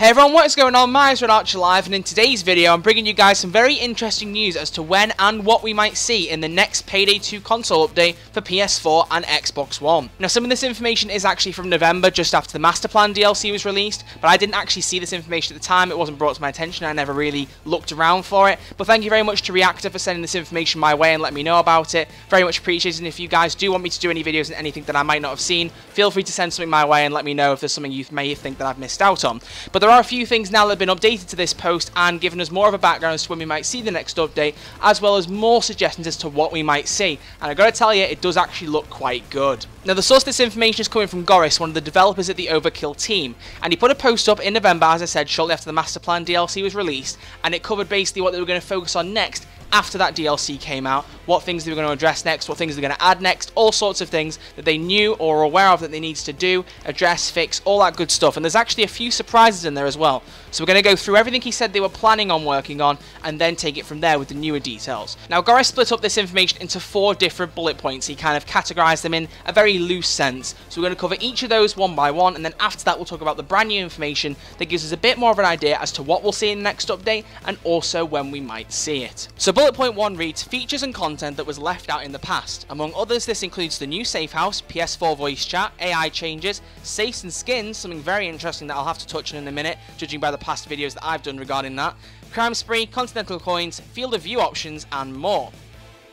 Hey everyone, what is going on? My name is Archer Live, and in today's video I'm bringing you guys some very interesting news as to when and what we might see in the next Payday 2 console update for PS4 and Xbox One. Now some of this information is actually from November, just after the Master Plan DLC was released, but I didn't actually see this information at the time. It wasn't brought to my attention, I never really looked around for it. But thank you very much to Reactor for sending this information my way and letting me know about it. Very much appreciated, and if you guys do want me to do any videos and anything that I might not have seen, feel free to send something my way and let me know if there's something you may think that I've missed out on. But there are a few things now that have been updated to this post and given us more of a background as to when we might see the next update, as well as more suggestions as to what we might see. And I've got to tell you, it does actually look quite good. Now the source of this information is coming from Goris, one of the developers at the Overkill team, and he put a post up in November, as I said, shortly after the Master Plan DLC was released, and it covered basically what they were going to focus on next after that DLC came out, what things they were going to address next, what things they're going to add next, all sorts of things that they knew or were aware of that they needed to do, address, fix, all that good stuff. And there's actually a few surprises in there as well. So we're going to go through everything he said they were planning on working on and then take it from there with the newer details. Now Goris split up this information into 4 different bullet points. He kind of categorized them in a very loose sense. So we're going to cover each of those one by one, and then after that we'll talk about the brand new information that gives us a bit more of an idea as to what we'll see in the next update and also when we might see it. So bullet point 1 reads, features and content that was left out in the past. Among others, this includes the new safe house, PS4 voice chat, AI changes, safes and skins, something very interesting that I'll have to touch on in a minute, judging by the past videos that I've done regarding that, crime spree, continental coins, field of view options, and more.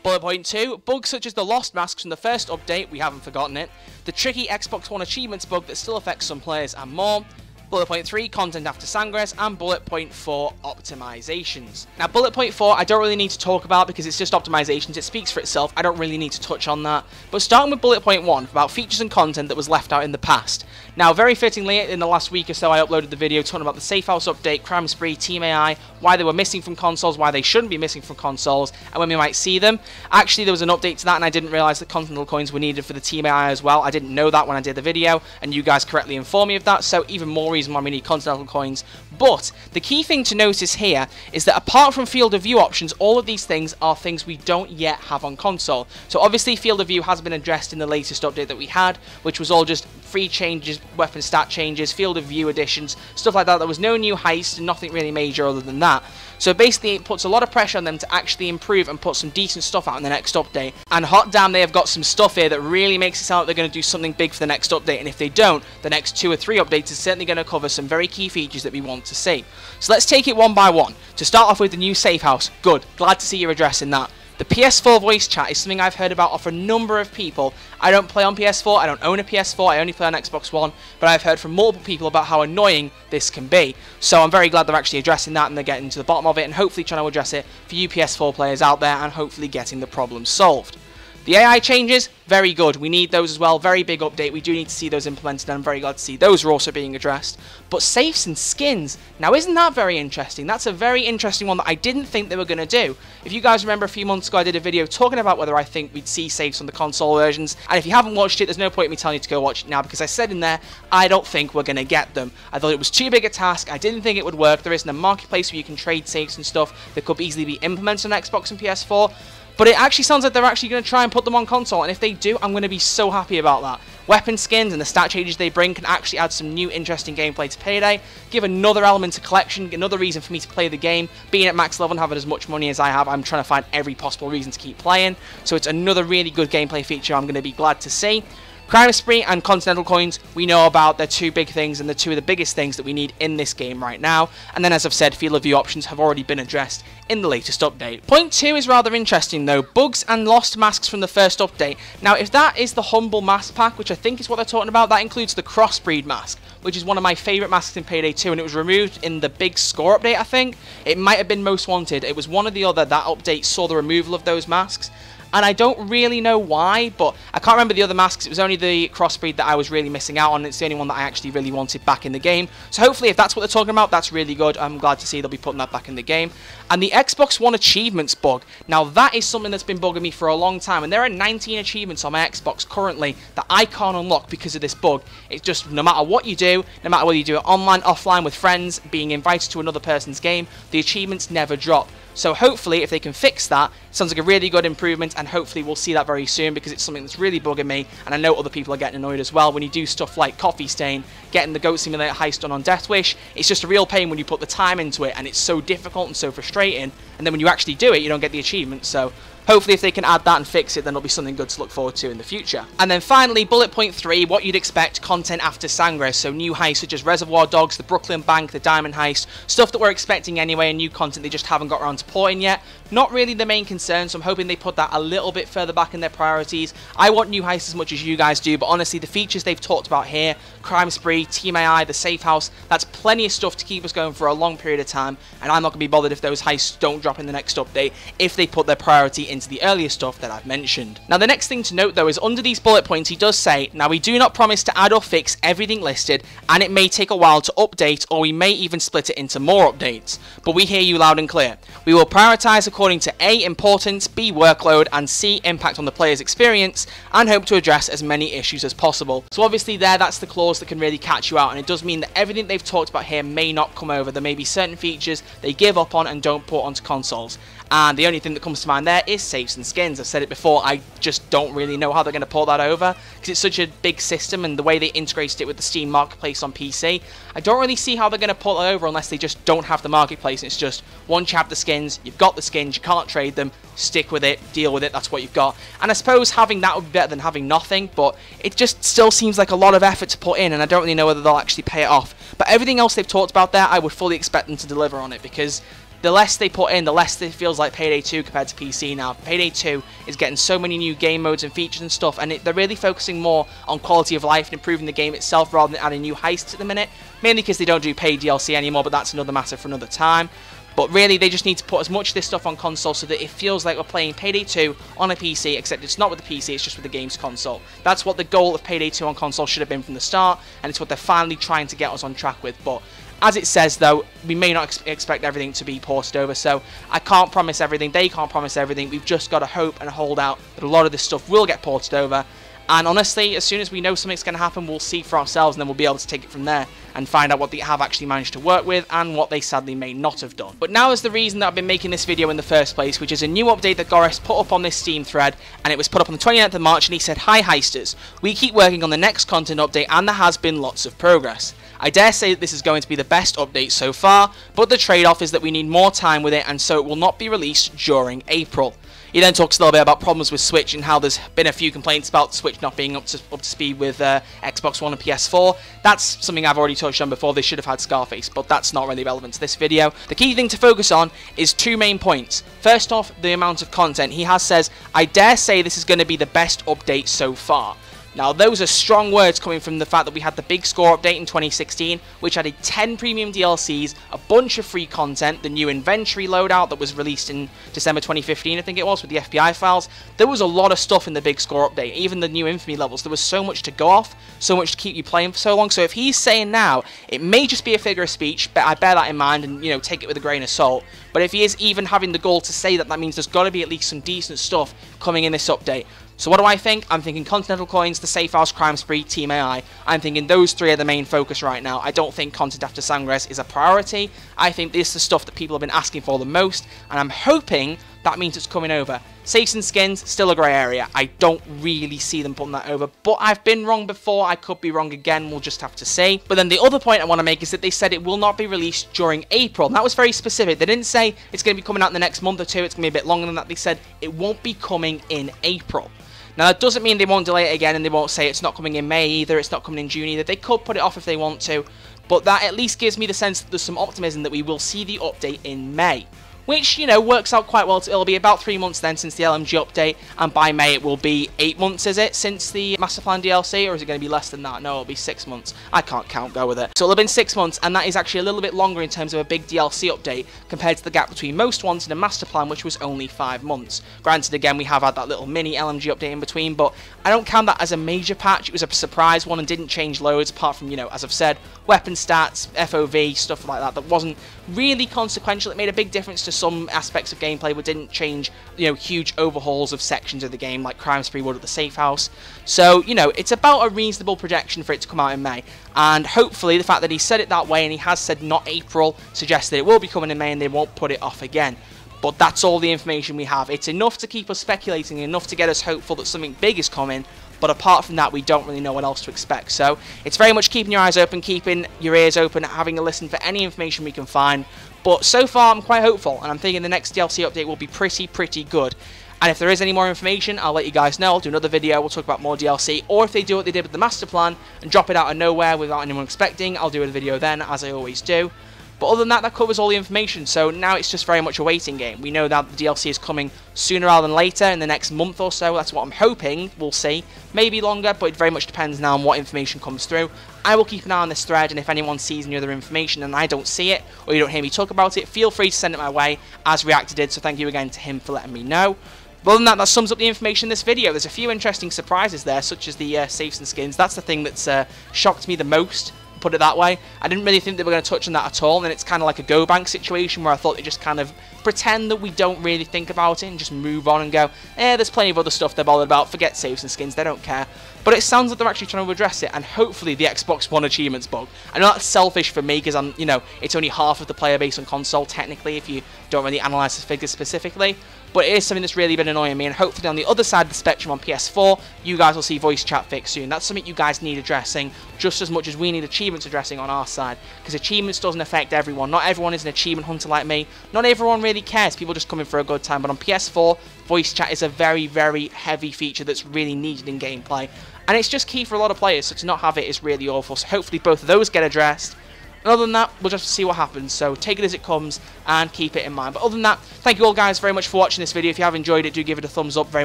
Bullet point 2, bugs such as the lost masks from the first update, we haven't forgotten it, the tricky Xbox One achievements bug that still affects some players, and more. Bullet point 3, content after Sangress, and bullet point 4, optimizations. Now bullet point 4 I don't really need to talk about because it's just optimizations, it speaks for itself, I don't really need to touch on that. But starting with bullet point 1, about features and content that was left out in the past. Now very fittingly, in the last week or so I uploaded the video talking about the safe house update, crime spree, team AI, why they were missing from consoles, why they shouldn't be missing from consoles, and when we might see them. Actually there was an update to that and I didn't realise that continental coins were needed for the team AI as well. I didn't know that when I did the video, and you guys correctly informed me of that, so even more reason why we need continental coins. But the key thing to notice here is that apart from field of view options, all of these things are things we don't yet have on console. So obviously field of view has been addressed in the latest update that we had, which was all just free changes, weapon stat changes, field of view additions, stuff like that. There was no new heist and nothing really major other than that. So basically it puts a lot of pressure on them to actually improve and put some decent stuff out in the next update. And hot damn, they have got some stuff here that really makes it sound like they're going to do something big for the next update. And if they don't, the next 2 or 3 updates is certainly going to cover some very key features that we want to see. So let's take it one by one. To start off with the new safe house, good, glad to see you're addressing that. The PS4 voice chat is something I've heard about off a number of people. I don't play on PS4, I don't own a PS4, I only play on Xbox One, but I've heard from multiple people about how annoying this can be. So I'm very glad they're actually addressing that and they're getting to the bottom of it and hopefully trying to address it for you PS4 players out there and hopefully getting the problem solved. The AI changes, very good. We need those as well. Very big update. We do need to see those implemented and I'm very glad to see those are also being addressed. But safes and skins, now isn't that very interesting? That's a very interesting one that I didn't think they were going to do. If you guys remember a few months ago I did a video talking about whether I think we'd see safes on the console versions, and if you haven't watched it there's no point in me telling you to go watch it now because I said in there I don't think we're going to get them. I thought it was too big a task, I didn't think it would work. There isn't a marketplace where you can trade safes and stuff that could easily be implemented on Xbox and PS4. But it actually sounds like they're actually going to try and put them on console, and if they do, I'm going to be so happy about that. Weapon skins and the stat changes they bring can actually add some new interesting gameplay to Payday, give another element to collection, another reason for me to play the game. Being at max level and having as much money as I have, I'm trying to find every possible reason to keep playing, so it's another really good gameplay feature I'm going to be glad to see. Crime spree and continental coins, we know about. They're 2 big things and they're 2 of the biggest things that we need in this game right now. And then as I've said, field of view options have already been addressed in the latest update. Point 2 is rather interesting though, bugs and lost masks from the first update. Now if that is the humble mask pack, which I think is what they're talking about, that includes the crossbreed mask, which is one of my favourite masks in Payday 2, and it was removed in the big score update I think. It might have been most wanted, it was one or the other. That update saw the removal of those masks. And I don't really know why, but I can't remember the other masks. It was only the crossbreed that I was really missing out on. It's the only one that I actually really wanted back in the game. So hopefully if that's what they're talking about, that's really good. I'm glad to see they'll be putting that back in the game. And the Xbox One achievements bug. Now that is something that's been bugging me for a long time. And there are 19 achievements on my Xbox currently that I can't unlock because of this bug. It's just no matter what you do, no matter whether you do it online, offline, with friends, being invited to another person's game, the achievements never drop. So hopefully if they can fix that, it sounds like a really good improvement, and hopefully we'll see that very soon, because it's something that's really bugging me, and I know other people are getting annoyed as well when you do stuff like Coffee Stain, getting the Goat Simulator heist done on Death Wish. It's just a real pain when you put the time into it and it's so difficult and so frustrating, and then when you actually do it you don't get the achievement. So hopefully if they can add that and fix it, then it'll be something good to look forward to in the future. And then finally, bullet point 3, what you'd expect, content after Sangre. So new heists such as Reservoir Dogs, the Brooklyn Bank, the Diamond Heist, stuff that we're expecting anyway, and new content they just haven't got around to porting yet. Not really the main concern, so I'm hoping they put that a little bit further back in their priorities. I want new heists as much as you guys do, but honestly the features they've talked about here, Crime Spree, Team AI, the Safe House, that's plenty of stuff to keep us going for a long period of time, and I'm not going to be bothered if those heists don't drop in the next update if they put their priority into the earlier stuff that I've mentioned. Now the next thing to note though is under these bullet points he does say, now we do not promise to add or fix everything listed, and it may take a while to update, or we may even split it into more updates, but we hear you loud and clear. We will prioritize according to A, importance, B, workload, and C, impact on the player's experience, and hope to address as many issues as possible. So obviously that's the clause that can really catch you out, and it does mean that everything they've talked about here may not come over. There may be certain features they give up on and don't port onto consoles. And the only thing that comes to mind there is safes and skins. I've said it before, I just don't really know how they're going to port that over, because it's such a big system, and the way they integrated it with the Steam Marketplace on PC, I don't really see how they're going to port that over unless they just don't have the Marketplace, and it's just once you have the skins, you've got the skins, you can't trade them, stick with it, deal with it, that's what you've got. And I suppose having that would be better than having nothing, but it just still seems like a lot of effort to put in, and I don't really know whether they'll actually pay it off. But everything else they've talked about there, I would fully expect them to deliver on it, because the less they put in, the less it feels like Payday 2 compared to PC now. Payday 2 is getting so many new game modes and features and stuff, and they're really focusing more on quality of life and improving the game itself rather than adding new heists at the minute, mainly because they don't do paid DLC anymore, but that's another matter for another time. But really, they just need to put as much of this stuff on console so that it feels like we're playing Payday 2 on a PC, except it's not with the PC, it's just with the game's console. That's what the goal of Payday 2 on console should have been from the start, and it's what they're finally trying to get us on track with. But as it says though, we may not expect everything to be ported over, so I can't promise everything, they can't promise everything. We've just got to hope and hold out that a lot of this stuff will get ported over. And honestly, as soon as we know something's going to happen, we'll see for ourselves, and then we'll be able to take it from there and find out what they have actually managed to work with and what they sadly may not have done. But now is the reason that I've been making this video in the first place, which is a new update that Goris put up on this Steam thread, and it was put up on the 29th of March, and he said, "Hi Heisters, we keep working on the next content update and there has been lots of progress. I dare say that this is going to be the best update so far, but the trade-off is that we need more time with it, and so it will not be released during April." He then talks a little bit about problems with Switch and how there's been a few complaints about Switch not being up to speed with Xbox One and PS4. That's something I've already touched on before. They should have had Scarface, but that's not really relevant to this video. The key thing to focus on is two main points. First off, the amount of content. He says, "I dare say this is going to be the best update so far." Now, those are strong words coming from the fact that we had the Big Score update in 2016, which added 10 premium DLCs, a bunch of free content, the new inventory loadout that was released in December 2015, I think it was, with the FBI files. There was a lot of stuff in the Big Score update, even the new Infamy levels. There was so much to go off, so much to keep you playing for so long. So if he's saying now, it may just be a figure of speech, but I bear that in mind and, you know, take it with a grain of salt. But if he is even having the goal to say that, that means there's got to be at least some decent stuff coming in this update. So what do I think? I'm thinking Continental Coins, the Safe House, Crime Spree, Team AI. I'm thinking those three are the main focus right now. I don't think content after Sangres is a priority. I think this is the stuff that people have been asking for the most, and I'm hoping that means it's coming over. Safes and skins, still a grey area. I don't really see them putting that over, but I've been wrong before. I could be wrong again. We'll just have to see. But then the other point I want to make is that they said it will not be released during April. And that was very specific. They didn't say it's going to be coming out in the next month or two. It's going to be a bit longer than that. They said it won't be coming in April. Now, that doesn't mean they won't delay it again, and they won't say it's not coming in May either, it's not coming in June either. They could put it off if they want to, but that at least gives me the sense that there's some optimism that we will see the update in May. Which, you know, works out quite well. It'll be about 3 months then since the LMG update, and by May it will be 8 months, is it, since the Master Plan DLC, or is it going to be less than that? No, it'll be 6 months. I can't count, go with it. So it'll have been 6 months, and that is actually a little bit longer in terms of a big DLC update compared to the gap between most ones in the Master Plan, which was only 5 months. Granted, again, we have had that little mini LMG update in between, but I don't count that as a major patch. It was a surprise one and didn't change loads, apart from, you know, as I've said, weapon stats, FOV, stuff like that, that wasn't really consequential. It made a big difference to some aspects of gameplay, but didn't change, you know, huge overhauls of sections of the game like Crime Spree would at the Safe House. So, you know, it's about a reasonable projection for it to come out in May, and hopefully the fact that he said it that way and he has said not April suggests that it will be coming in May and they won't put it off again. But that's all the information we have. It's enough to keep us speculating, enough to get us hopeful that something big is coming. But apart from that, we don't really know what else to expect. So it's very much keeping your eyes open, keeping your ears open, having a listen for any information we can find. But so far, I'm quite hopeful, and I'm thinking the next DLC update will be pretty good. And if there is any more information, I'll let you guys know. I'll do another video, we'll talk about more DLC. Or if they do what they did with the master plan and drop it out of nowhere without anyone expecting, I'll do a video then, as I always do. But other than that, that covers all the information, so now it's just very much a waiting game. We know that the DLC is coming sooner rather than later, in the next month or so. That's what I'm hoping. We'll see. Maybe longer, but it very much depends now on what information comes through. I will keep an eye on this thread, and if anyone sees any other information and I don't see it, or you don't hear me talk about it, feel free to send it my way, as Reactor did, so thank you again to him for letting me know. But other than that, that sums up the information in this video. There's a few interesting surprises there, such as the safes and skins. That's the thing that's shocked me the most. Put it that way. I didn't really think they were going to touch on that at all, and it's kind of like a go bank situation where I thought they just kind of pretend that we don't really think about it and just move on and go, there's plenty of other stuff they're bothered about, forget saves and skins, they don't care. But it sounds like they're actually trying to address it, and hopefully the Xbox One achievements bug. I know that's selfish for me because I'm, it's only half of the player base on console technically if you don't really analyse the figures specifically. But it is something that's really been annoying me, and hopefully on the other side of the spectrum on PS4, you guys will see voice chat fixed soon. That's something you guys need addressing just as much as we need achievements addressing on our side, because achievements doesn't affect everyone. Not everyone is an achievement hunter like me. Not everyone really cares. People just come in for a good time. But on PS4, voice chat is a very heavy feature that's really needed in gameplay, and it's just key for a lot of players, so to not have it is really awful. So hopefully both of those get addressed. And other than that, we'll just see what happens, so take it as it comes and keep it in mind. But other than that, thank you all guys very much for watching this video. If you have enjoyed it, do give it a thumbs up, very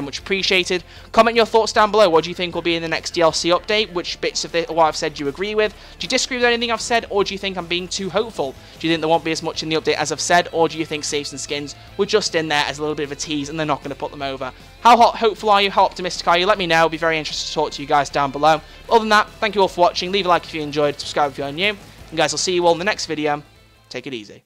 much appreciated. Comment your thoughts down below. What do you think will be in the next DLC update? Which bits of what I've said do you agree with? Do you disagree with anything I've said, or do you think I'm being too hopeful? Do you think there won't be as much in the update as I've said, or do you think saves and skins were just in there as a little bit of a tease and they're not going to put them over? How hopeful are you? How optimistic are you? Let me know. I'll be very interested to talk to you guys down below. Other than that, thank you all for watching. Leave a like if you enjoyed, subscribe if you're new. You guys, will see you all in the next video. Take it easy.